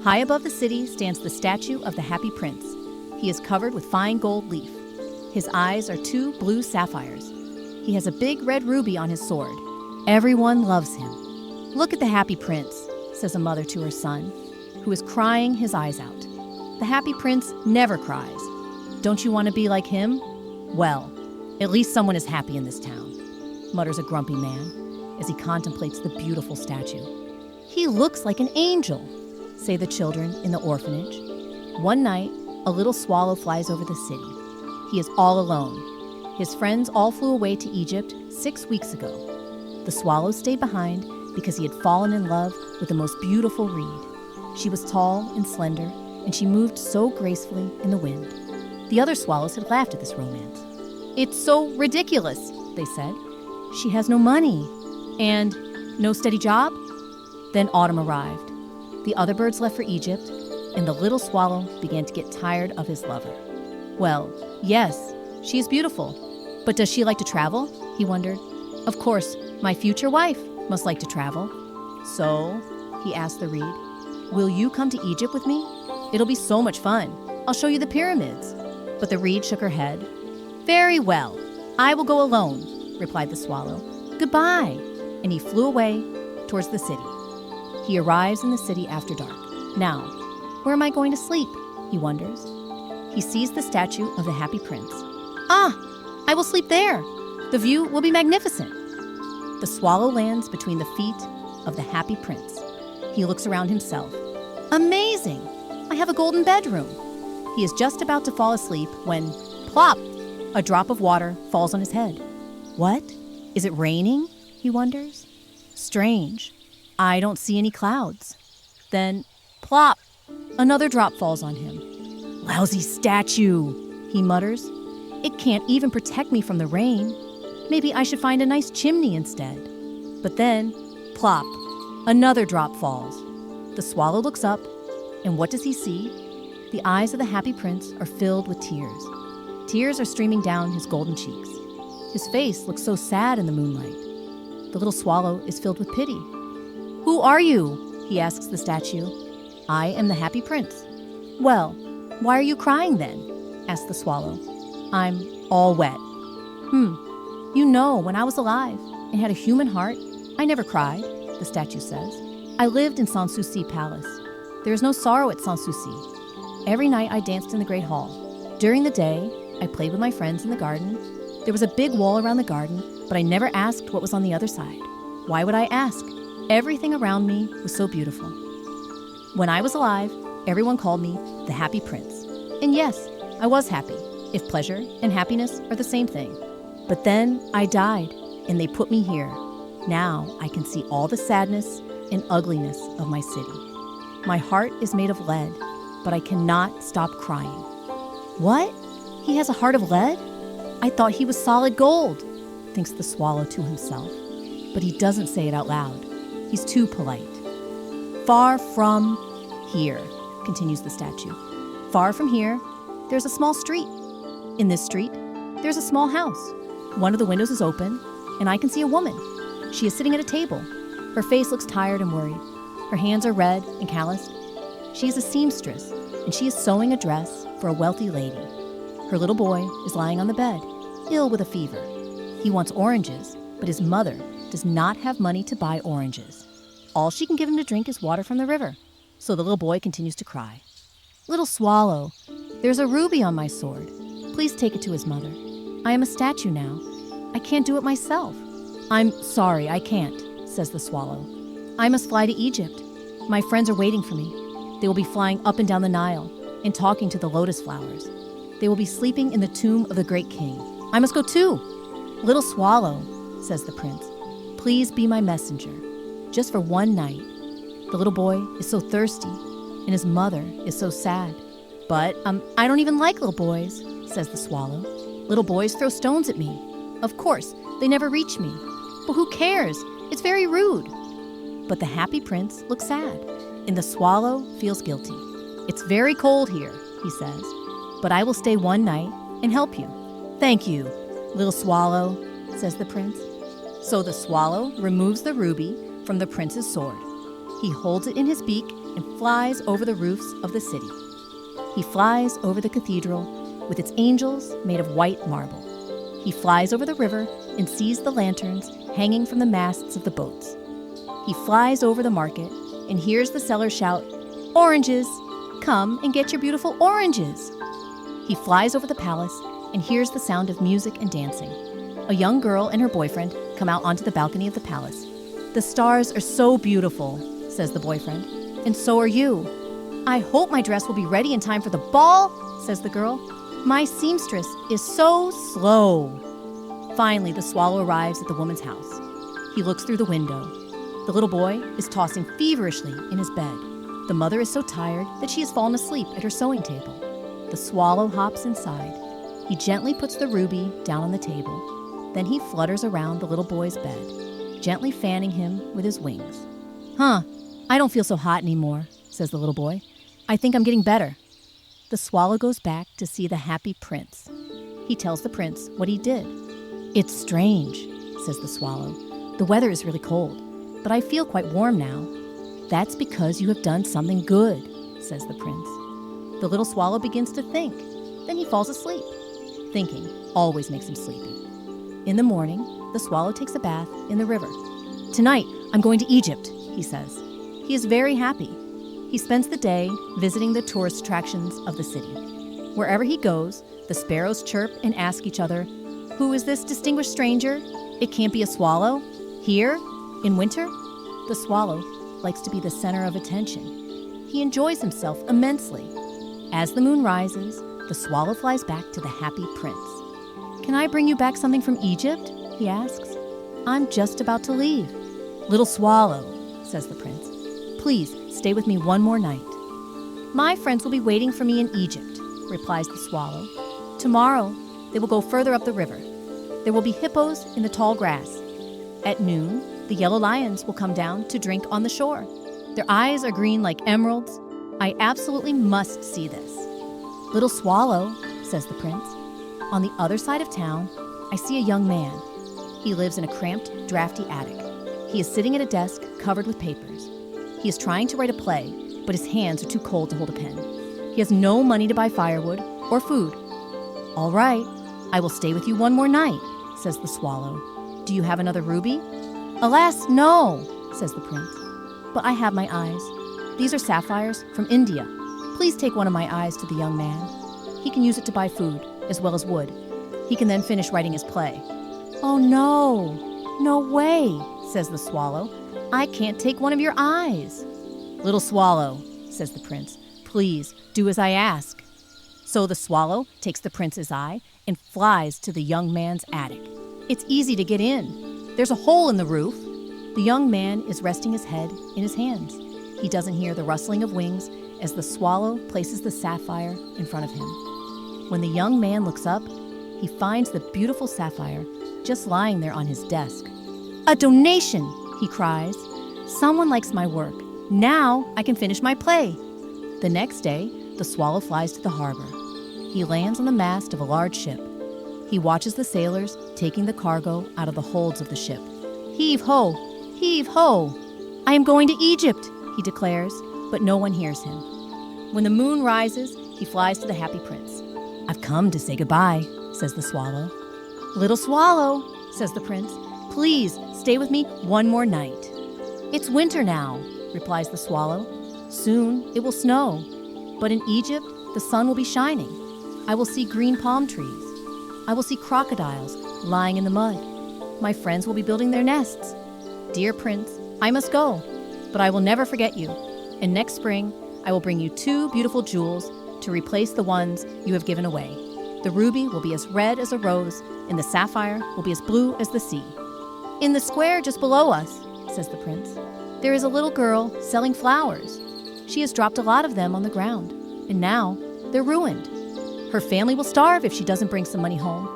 High above the city stands the statue of the Happy Prince. He is covered with fine gold leaf. His eyes are 2 blue sapphires. He has a big red ruby on his sword. Everyone loves him. "Look at the Happy Prince," says a mother to her son, who is crying his eyes out. "The Happy Prince never cries. Don't you want to be like him? Well, at least someone is happy in this town," mutters a grumpy man as he contemplates the beautiful statue. "He looks like an angel," say the children in the orphanage. One night, a little swallow flies over the city. He is all alone. His friends all flew away to Egypt 6 weeks ago. The swallow stayed behind because he had fallen in love with the most beautiful reed. She was tall and slender, and she moved so gracefully in the wind. The other swallows had laughed at this romance. "It's so ridiculous," they said. "She has no money and no steady job." Then autumn arrived. The other birds left for Egypt, and the little swallow began to get tired of his lover. "Well, yes, she is beautiful, but does she like to travel?" he wondered. "Of course, my future wife must like to travel." "So," he asked the reed, "will you come to Egypt with me? It'll be so much fun. I'll show you the pyramids." But the reed shook her head. "Very well, I will go alone," replied the swallow. "Goodbye." And he flew away towards the city. He arrives in the city after dark. Now, where am I going to sleep? He wonders. He sees the statue of the Happy Prince. "Ah, I will sleep there. The view will be magnificent." The swallow lands between the feet of the Happy Prince. He looks around himself. "Amazing! I have a golden bedroom." He is just about to fall asleep when, plop, a drop of water falls on his head. "What? Is it raining?" he wonders. "Strange. I don't see any clouds." Then, plop, another drop falls on him. "Lousy statue," he mutters. "It can't even protect me from the rain. Maybe I should find a nice chimney instead." But then, plop, another drop falls. The swallow looks up, and what does he see? The eyes of the Happy Prince are filled with tears. Tears are streaming down his golden cheeks. His face looks so sad in the moonlight. The little swallow is filled with pity. "Who are you?" he asks the statue. "I am the Happy Prince." "Well, why are you crying then?" asks the swallow. "I'm all wet." You know, when I was alive and had a human heart, I never cried," the statue says. "I lived in Sanssouci Palace. There is no sorrow at Sanssouci. Every night I danced in the Great Hall. During the day, I played with my friends in the garden. There was a big wall around the garden, but I never asked what was on the other side. Why would I ask? Everything around me was so beautiful. When I was alive, everyone called me the Happy Prince. And yes, I was happy, if pleasure and happiness are the same thing. But then I died, and they put me here. Now I can see all the sadness and ugliness of my city. My heart is made of lead, but I cannot stop crying." "What? He has a heart of lead? I thought he was solid gold," thinks the swallow to himself. But he doesn't say it out loud. He's too polite. "Far from here," continues the statue. "Far from here, there's a small street. In this street, there's a small house. One of the windows is open, and I can see a woman. She is sitting at a table. Her face looks tired and worried. Her hands are red and calloused. She is a seamstress, and she is sewing a dress for a wealthy lady. Her little boy is lying on the bed, ill with a fever. He wants oranges, but his mother does not have money to buy oranges. All she can give him to drink is water from the river. So the little boy continues to cry. "Little swallow, there's a ruby on my sword. Please take it to his mother. I am a statue now. I can't do it myself." "I'm sorry, I can't," says the swallow. "I must fly to Egypt. My friends are waiting for me. They will be flying up and down the Nile and talking to the lotus flowers. They will be sleeping in the tomb of the great king. I must go too." "Little swallow," says the prince, "please be my messenger, just for one night. The little boy is so thirsty, and his mother is so sad." "But I don't even like little boys," says the swallow. "Little boys throw stones at me. Of course, they never reach me. But who cares? It's very rude." But the Happy Prince looks sad, and the swallow feels guilty. "It's very cold here," he says, "but I will stay one night and help you." "Thank you, little swallow," says the prince. So the swallow removes the ruby from the prince's sword. He holds it in his beak and flies over the roofs of the city. He flies over the cathedral with its angels made of white marble. He flies over the river and sees the lanterns hanging from the masts of the boats. He flies over the market and hears the sellers shout, "Oranges! Come and get your beautiful oranges!" He flies over the palace and hears the sound of music and dancing. A young girl and her boyfriend come out onto the balcony of the palace. "The stars are so beautiful," says the boyfriend, "and so are you." "I hope my dress will be ready in time for the ball," says the girl. "My seamstress is so slow." Finally, the swallow arrives at the woman's house. He looks through the window. The little boy is tossing feverishly in his bed. The mother is so tired that she has fallen asleep at her sewing table. The swallow hops inside. He gently puts the ruby down on the table. Then he flutters around the little boy's bed, gently fanning him with his wings. I don't feel so hot anymore," says the little boy. "I think I'm getting better." The swallow goes back to see the happy prince. He tells the prince what he did. "It's strange," says the swallow. "The weather is really cold, but I feel quite warm now." "That's because you have done something good," says the prince. The little swallow begins to think. Then he falls asleep. Thinking always makes him sleepy. In the morning, the swallow takes a bath in the river. "Tonight, I'm going to Egypt," he says. He is very happy. He spends the day visiting the tourist attractions of the city. Wherever he goes, the sparrows chirp and ask each other, "Who is this distinguished stranger? It can't be a swallow? Here, in winter?" The swallow likes to be the center of attention. He enjoys himself immensely. As the moon rises, the swallow flies back to the happy prince. "Can I bring you back something from Egypt?" he asks. "I'm just about to leave." "Little swallow," says the prince, "please stay with me one more night." "My friends will be waiting for me in Egypt," replies the swallow. "Tomorrow, they will go further up the river. There will be hippos in the tall grass. At noon, the yellow lions will come down to drink on the shore. Their eyes are green like emeralds. I absolutely must see this." "Little swallow," says the prince, "on the other side of town, I see a young man. He lives in a cramped, drafty attic. He is sitting at a desk covered with papers. He is trying to write a play, but his hands are too cold to hold a pen. He has no money to buy firewood or food." "All right, I will stay with you one more night," says the swallow. "Do you have another ruby?" "Alas, no," says the prince. "But I have my eyes. These are sapphires from India. Please take one of my eyes to the young man. He can use it to buy food, as well as wood. He can then finish writing his play." "Oh no, no way," says the swallow. "I can't take one of your eyes." "Little swallow," says the prince, "please do as I ask." So the swallow takes the prince's eye and flies to the young man's attic. It's easy to get in. There's a hole in the roof. The young man is resting his head in his hands. He doesn't hear the rustling of wings as the swallow places the sapphire in front of him. When the young man looks up, he finds the beautiful sapphire just lying there on his desk. "A donation!" he cries. "Someone likes my work. Now I can finish my play." The next day, the swallow flies to the harbor. He lands on the mast of a large ship. He watches the sailors taking the cargo out of the holds of the ship. "Heave ho! Heave ho! I am going to Egypt," he declares, but no one hears him. When the moon rises, he flies to the happy prince. "I've come to say goodbye," says the swallow. "Little swallow," says the prince, "please stay with me one more night." "It's winter now," replies the swallow. "Soon it will snow, but in Egypt the sun will be shining. I will see green palm trees. I will see crocodiles lying in the mud. My friends will be building their nests. Dear prince, I must go, but I will never forget you. And next spring, I will bring you 2 beautiful jewels to replace the ones you have given away. The ruby will be as red as a rose, and the sapphire will be as blue as the sea." "In the square just below us," says the prince, "there is a little girl selling flowers. She has dropped a lot of them on the ground, and now they're ruined. Her family will starve if she doesn't bring some money home.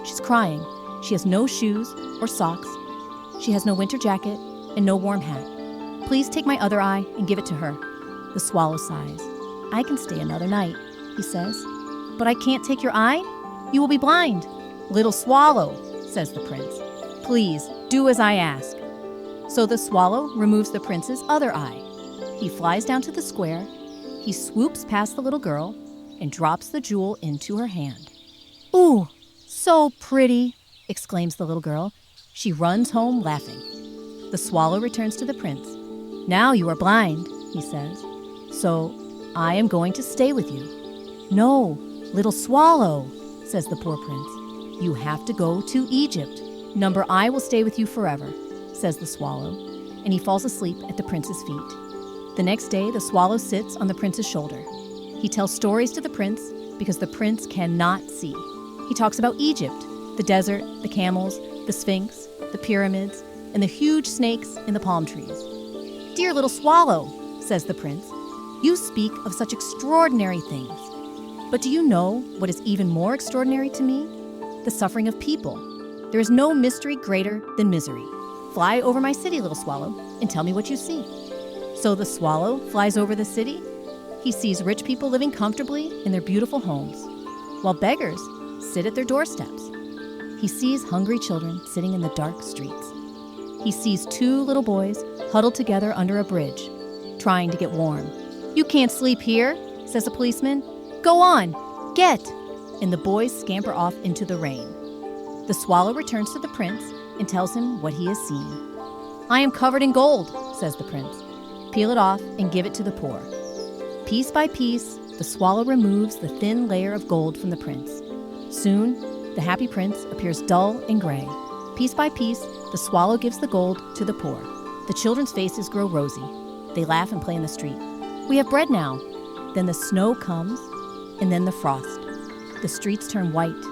She's crying. She has no shoes or socks. She has no winter jacket and no warm hat. Please take my other eye and give it to her." The swallow sighs. "I can stay another night," he says. "But I can't take your eye? You will be blind." "Little swallow," says the prince, "please do as I ask." So the swallow removes the prince's other eye. He flies down to the square, he swoops past the little girl, and drops the jewel into her hand. "Ooh, so pretty," exclaims the little girl. She runs home laughing. The swallow returns to the prince. "Now you are blind," he says, "so I am going to stay with you." "No, little swallow," says the poor prince. "You have to go to Egypt. Number I will stay with you forever," says the swallow, and he falls asleep at the prince's feet. The next day, the swallow sits on the prince's shoulder. He tells stories to the prince because the prince cannot see. He talks about Egypt, the desert, the camels, the Sphinx, the pyramids, and the huge snakes in the palm trees. "Dear little swallow," says the prince, "you speak of such extraordinary things. But do you know what is even more extraordinary to me? The suffering of people. There is no mystery greater than misery. Fly over my city, little swallow, and tell me what you see." So the swallow flies over the city. He sees rich people living comfortably in their beautiful homes, while beggars sit at their doorsteps. He sees hungry children sitting in the dark streets. He sees 2 little boys huddled together under a bridge, trying to get warm. "You can't sleep here," says a policeman. "Go on, get!" And the boys scamper off into the rain. The swallow returns to the prince and tells him what he has seen. "I am covered in gold," says the prince. "Peel it off and give it to the poor." Piece by piece, the swallow removes the thin layer of gold from the prince. Soon, the happy prince appears dull and gray. Piece by piece, the swallow gives the gold to the poor. The children's faces grow rosy. They laugh and play in the street. "We have bread now." Then the snow comes, and then the frost. The streets turn white.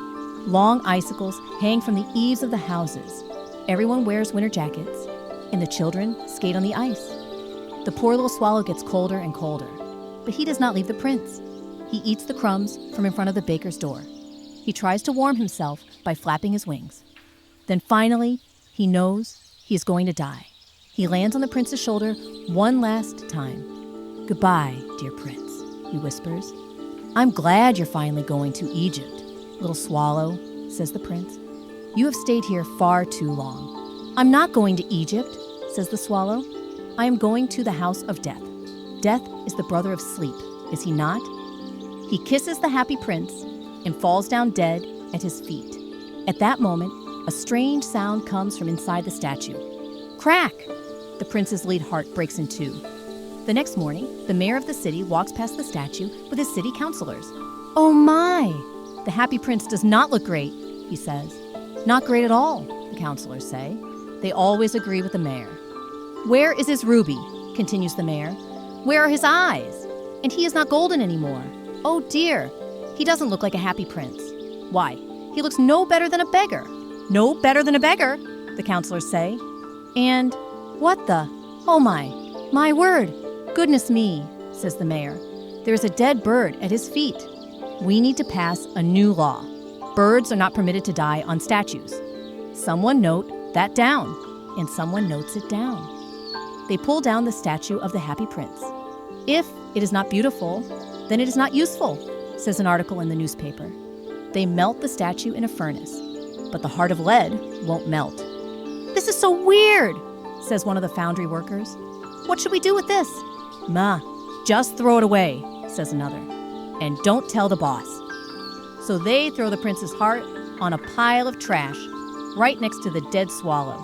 Long icicles hang from the eaves of the houses. Everyone wears winter jackets, and the children skate on the ice. The poor little swallow gets colder and colder, but he does not leave the prince. He eats the crumbs from in front of the baker's door. He tries to warm himself by flapping his wings. Then finally, he knows he is going to die. He lands on the prince's shoulder one last time. "Goodbye, dear prince," he whispers. "I'm glad you're finally going to Egypt, little swallow," says the prince. "You have stayed here far too long." "I'm not going to Egypt," says the swallow. "I am going to the house of death. Death is the brother of sleep, is he not?" He kisses the happy prince and falls down dead at his feet. At that moment, a strange sound comes from inside the statue. Crack! The prince's lead heart breaks in 2. The next morning, the mayor of the city walks past the statue with his city councilors. "Oh my! The happy prince does not look great," he says. "Not great at all," the councilors say. They always agree with the mayor. "Where is his ruby?" continues the mayor. "Where are his eyes? And he is not golden anymore. Oh dear, he doesn't look like a happy prince. Why, he looks no better than a beggar." "No better than a beggar," the councilors say. "And what the? Oh my word. Goodness me," says the mayor. "There is a dead bird at his feet. We need to pass a new law. Birds are not permitted to die on statues. Someone note that down," and someone notes it down. They pull down the statue of the happy prince. "If it is not beautiful, then it is not useful," says an article in the newspaper. They melt the statue in a furnace, but the heart of lead won't melt. "This is so weird," says one of the foundry workers. "What should we do with this?" "Ma, just throw it away," says another. "And don't tell the boss." So they throw the prince's heart on a pile of trash right next to the dead swallow.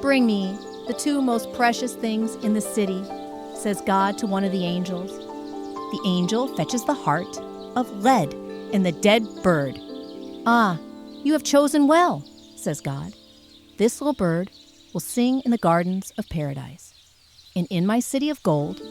"Bring me the 2 most precious things in the city," says God to one of the angels. The angel fetches the heart of lead and the dead bird. "Ah, you have chosen well," says God. "This little bird will sing in the gardens of paradise. And in my city of gold,